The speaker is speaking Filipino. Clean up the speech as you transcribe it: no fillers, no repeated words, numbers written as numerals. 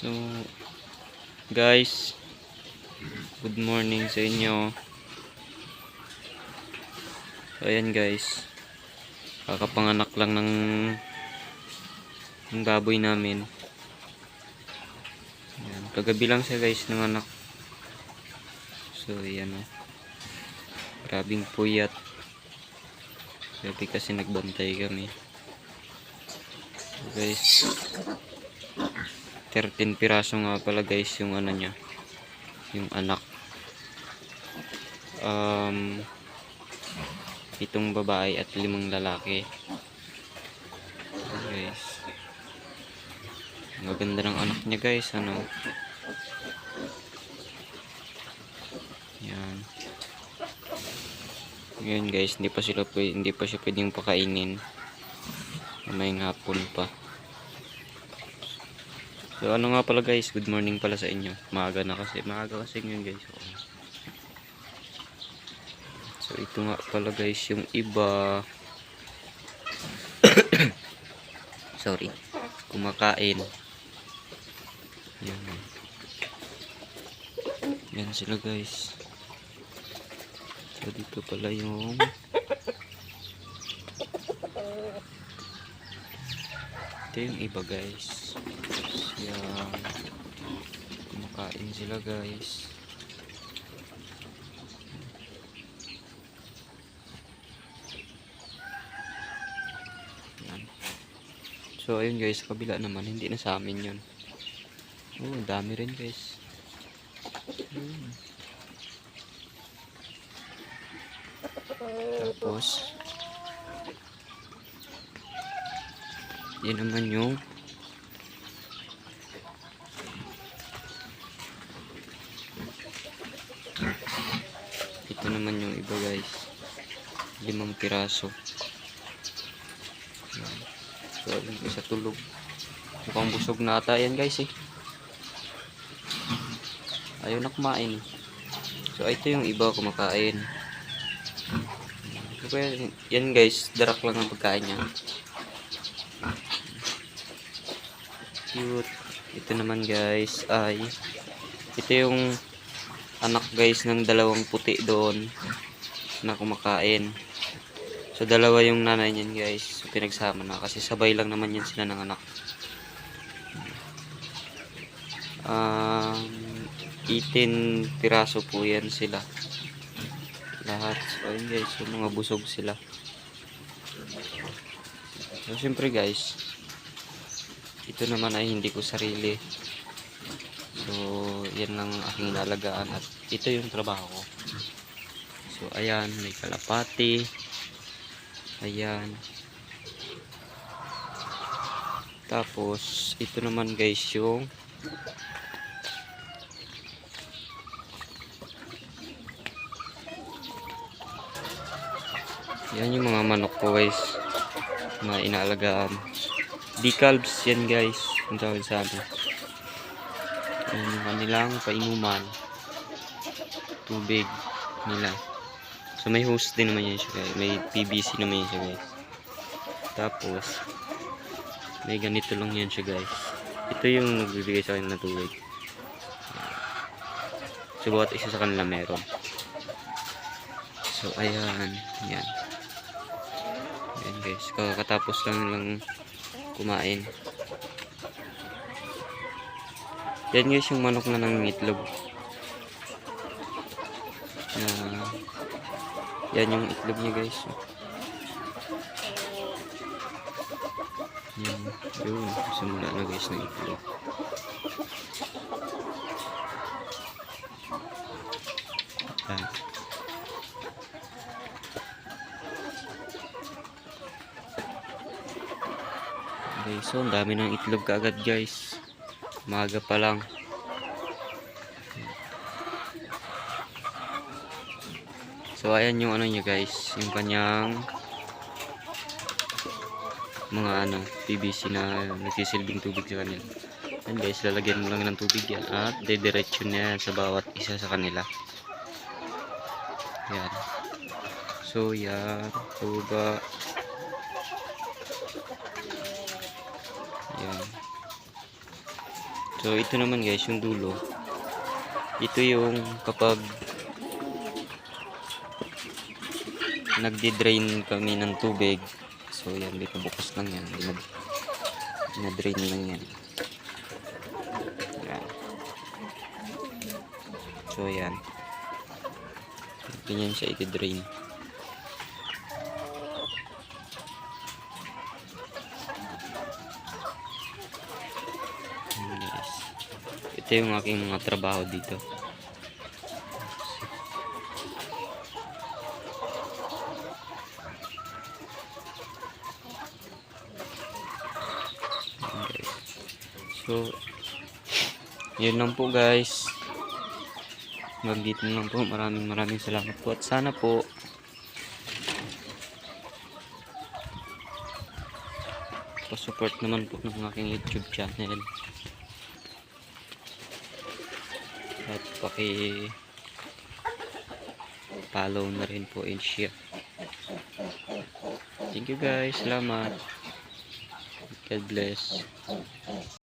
So, guys, good morning sa inyo. So, ayan guys, kakapanganak lang ng baboy namin. Ayan, kagabi lang siya guys ng anak. So, ayan o. Grabing puyat. Gabi kasi nagbantay kami. So, guys, 13 piraso nga pala guys yung ano niya, yung anak. Itong babae at 5 lalaki. So, guys, maganda ng anak niya guys, ano. Yan. Ngayon guys, hindi pa siya pwedeng pakainin. May hapon pa. So ano nga pala guys, good morning pala sa inyo. Maaga kasi ngayon guys. So ito nga pala guys yung iba. Sorry. Kumakain. Yan. Yan sila guys. So dito pala yung ito yung iba guys. Yan. Kumakain sila guys. Yan. So ayun guys, kabila naman, hindi na sa amin yun. Oh, dami rin guys. Tapos yan naman yung ito naman yung iba guys, 5 piraso. Yan. So yung isa tulog, mukhang busog na ata yan guys eh, ayaw na kumain. So ito yung iba kumakain. So yan guys, darak lang ang pagkain niya. Cute. Ito naman guys ay ito yung anak guys ng 2 puti doon na kumakain. So dalawa yung nanay niyan guys. So pinagsama na kasi sabay lang naman yan sila ng anak. 18 piraso po yan sila lahat. So ayun guys, so mga busog sila. So syempre guys, ito naman ay hindi ko sarili. So yan lang aking inalagaan at ito yung trabaho ko. So ayan, may kalapati. Ayan. Tapos ito naman guys yung yan yung mga manok ko guys na inaalagaan. Decalbs yan guys, ang tawag sa amin. Yan yung kanilang painuman, tubig nila. So may hose din naman yan siya guys, may PVC naman yan siya guys. Tapos may ganito lang yan siya guys. Ito yung nagbibigay sa akin ng tubig. So bawat isa sa kanila meron. So ayan, yan. Ayan guys, kakatapos lang kumain. Yan guys yung manok na nangingitlog. Yan yung itlog niya guys. Yan, yun, simula na guys ng itlog. Yan. Okay, so ang dami ng itlog kaagad guys. Maaga pa lang. So ayan yung ano niya guys, yung kanyang mga PVC na nagsisilbing tubig sa kanila. Ayan guys, lalagyan mo lang ng tubig yan at dediretso niya sa bawat isa sa kanila. Yan. So yan, tuba. Yan. So So ito naman guys, yung dulo. Ito yung kapag nagdi-drain kami ng tubig. So yan, dito bukas lang yan. Na-drain lang yan. Yan. So yan. Ganyan siya i-drain. Guys. Ito yung aking mga trabaho dito. Okay. So, yun lang po guys. Dito lang po. Maraming salamat po. At sana po pa-support naman po ng aking YouTube channel. At follow na rin po and share. Thank you guys. Salamat. God bless.